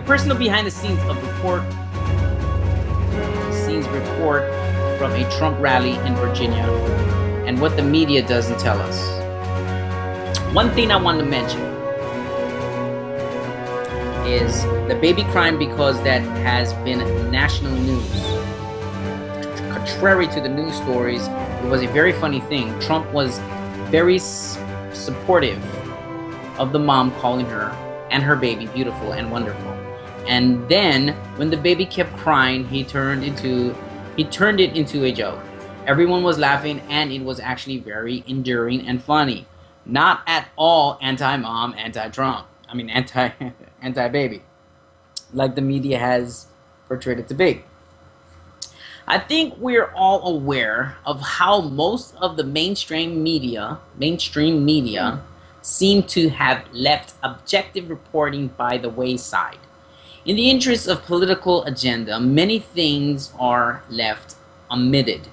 personal behind the scenes report from a Trump rally in Virginia and what the media doesn't tell us. One thing I want to mention is the baby crying, because that has been national news. Contrary to the news stories, it was a very funny thing. Trump was very supportive of the mom, calling her and her baby beautiful and wonderful. And then when the baby kept crying, he turned it into a joke. Everyone was laughing, and it was actually very endearing and funny. Not at all anti-mom, anti-Trump. I mean, anti-baby, like the media has portrayed it to be. I think we're all aware of how most of the mainstream media seem to have left objective reporting by the wayside. In the interest of political agenda, many things are left omitted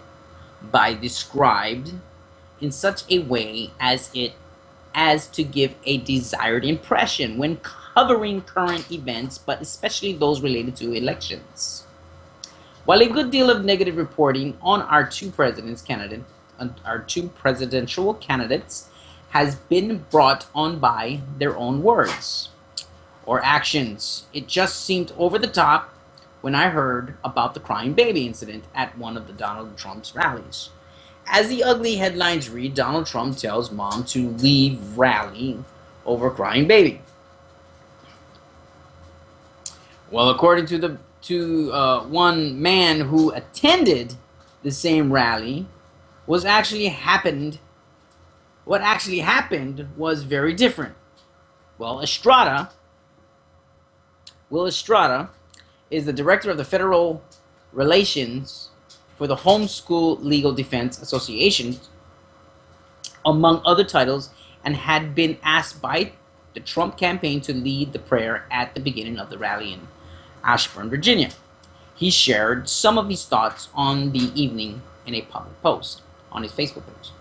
by described in such a way as to give a desired impression when covering current events, but especially those related to elections. While a good deal of negative reporting on our two presidential candidates has been brought on by their own words or actions, it just seemed over the top when I heard about the crying baby incident at one of the Donald Trump's rallies. As the ugly headlines read, Donald Trump tells mom to leave rally over crying baby. Well, according to one man who attended the same rally, what actually happened was very different. Well, Will Estrada is the director of the Federal Relations for the Homeschool Legal Defense Association, among other titles, and had been asked by the Trump campaign to lead the prayer at the beginning of the rally in Ashburn, Virginia. He shared some of his thoughts on the evening in a public post on his Facebook page.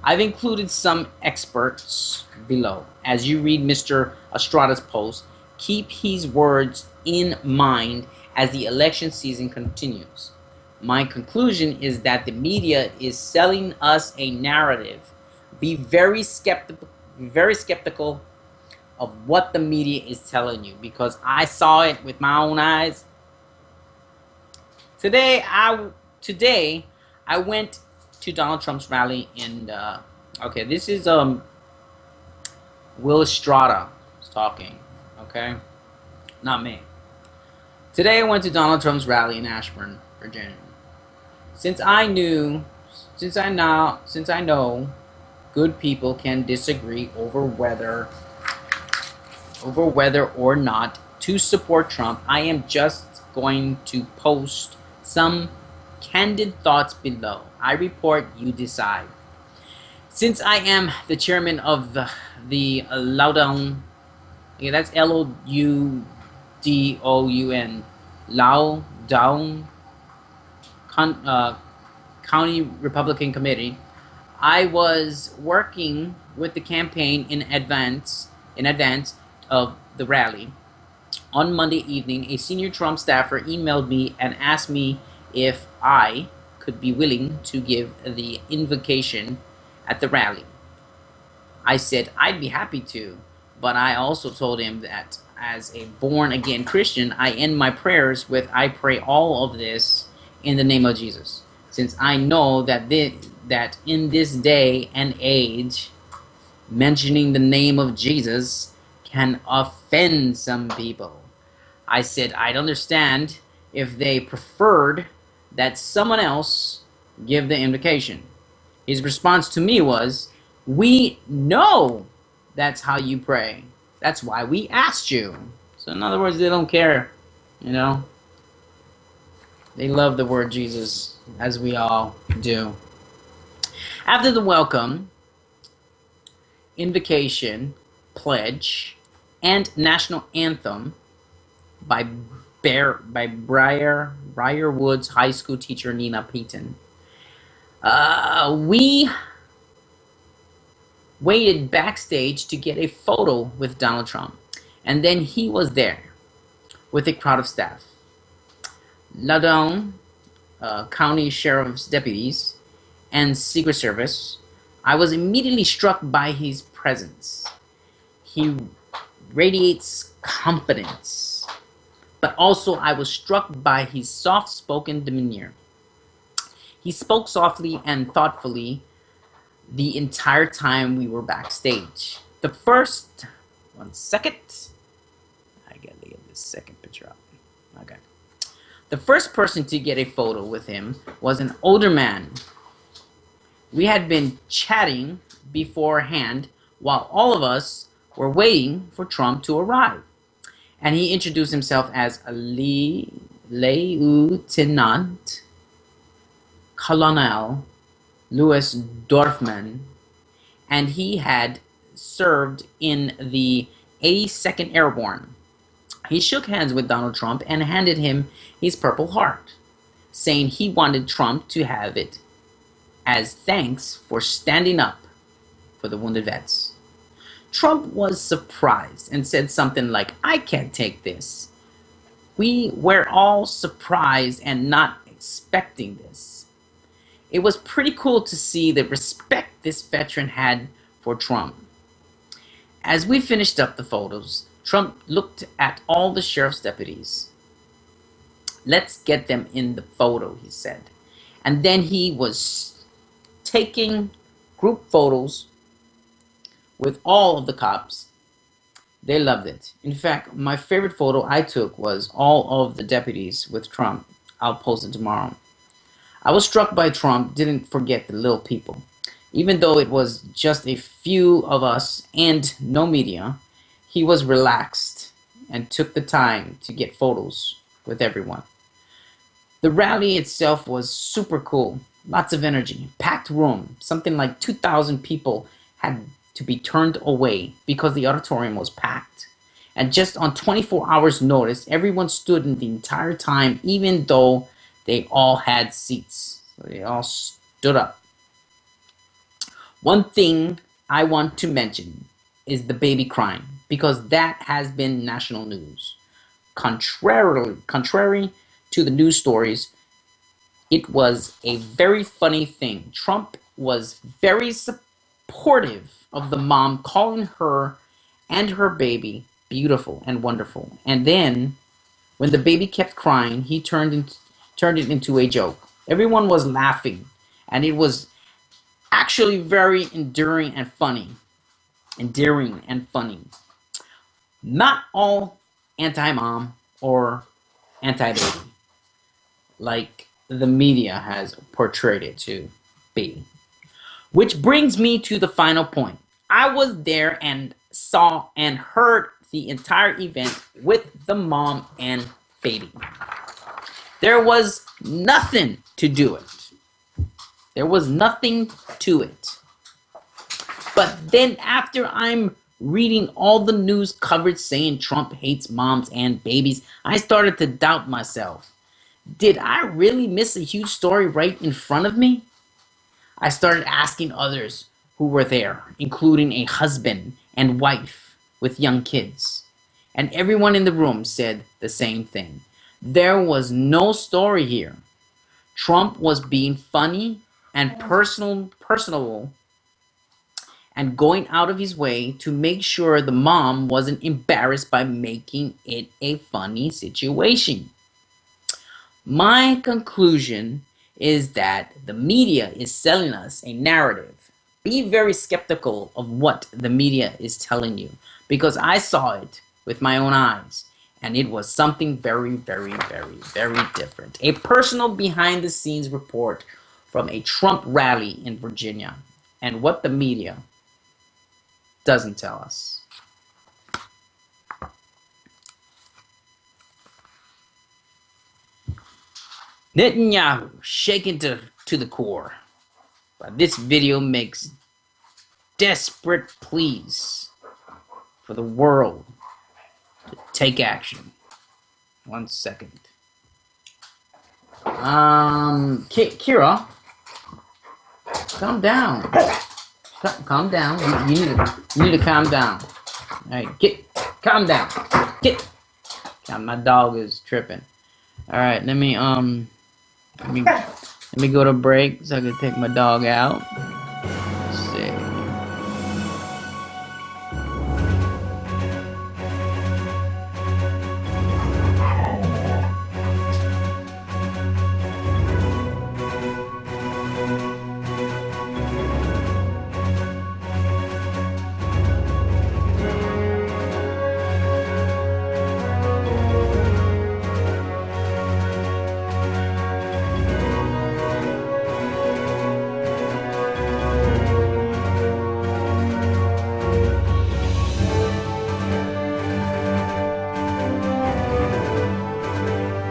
I've included some experts below. As you read Mr. Estrada's post, keep his words in mind as the election season continues. My conclusion is that the media is selling us a narrative. Be very skeptical of what the media is telling you, because I saw it with my own eyes. Today I went to Donald Trump's rally in okay, this is Will Estrada talking, okay? Not me. Today I went to Donald Trump's rally in Ashburn, Virginia. Since I know good people can disagree over whether or not to support Trump, I am just going to post some candid thoughts below. I report, you decide. Since I am the chairman of the Loudoun, yeah, that's Loudoun, Loudoun County Republican Committee, I was working with the campaign in advance of the rally. On Monday evening, a senior Trump staffer emailed me and asked me if I could be willing to give the invocation at the rally. I said I'd be happy to, but I also told him that as a born-again Christian, I end my prayers with, I pray all of this in the name of Jesus, since I know that in this day and age, mentioning the name of Jesus can offend some people. I said I'd understand if they preferred that someone else give the invocation. His response to me was, we know that's how you pray. That's why we asked you. So in other words, they don't care, you know. They love the word Jesus, as we all do. After the welcome, invocation, pledge, and national anthem by Briarwoods High School teacher Nina Payton, we waited backstage to get a photo with Donald Trump, and then he was there. with a crowd of staff. Loudoun County Sheriff's deputies and Secret Service. I was immediately struck by his presence. He radiates confidence, but also I was struck by his soft-spoken demeanor. He spoke softly and thoughtfully the entire time we were backstage. The first, 1 second, I gotta get this second picture up. Okay. The first person to get a photo with him was an older man. We had been chatting beforehand while all of us were waiting for Trump to arrive. And he introduced himself as a Lieutenant Colonel Louis Dorfman, and he had served in the 82nd Airborne. He shook hands with Donald Trump and handed him his Purple Heart, saying he wanted Trump to have it as thanks for standing up for the wounded vets. Trump was surprised and said something like, "I can't take this." We were all surprised and not expecting this. It was pretty cool to see the respect this veteran had for Trump. As we finished up the photos, Trump looked at all the sheriff's deputies. "Let's get them in the photo," he said. And then he was taking group photos with all of the cops. They loved it. In fact, my favorite photo I took was all of the deputies with Trump. I'll post it tomorrow. I was struck by Trump didn't forget the little people. Even though it was just a few of us and no media, he was relaxed and took the time to get photos with everyone. The rally itself was super cool. Lots of energy, packed room. Something like 2,000 people had to be turned away because the auditorium was packed. And just on 24 hours notice, everyone stood in the entire time, even though they all had seats. So they all stood up. One thing I want to mention is the baby crying, because that has been national news. Contrary to the news stories, it was a very funny thing. Trump was very supportive of the mom, calling her and her baby beautiful and wonderful. And then, when the baby kept crying, he turned it into a joke. Everyone was laughing, and it was actually very endearing and funny. Not all anti-mom or anti-baby, like the media has portrayed it to be. Which brings me to the final point. I was there and saw and heard the entire event with the mom and baby. There was nothing to do it. There was nothing to it. But then after I'm reading all the news coverage saying Trump hates moms and babies, I started to doubt myself. Did I really miss a huge story right in front of me? I started asking others who were there, including a husband and wife with young kids. And everyone in the room said the same thing. There was no story here. Trump was being funny and personal and going out of his way to make sure the mom wasn't embarrassed by making it a funny situation. My conclusion is that the media is selling us a narrative. Be very skeptical of what the media is telling you, because I saw it with my own eyes, and it was something very, very, very, very different. A personal behind-the-scenes report from a Trump rally in Virginia, and what the media doesn't tell us. Netanyahu shaken to the core. But this video makes desperate pleas for the world to take action. 1 second. Kira, calm down. Calm down. You need to calm down. All right, calm down. My dog is tripping. All right, let me go to break so I can take my dog out.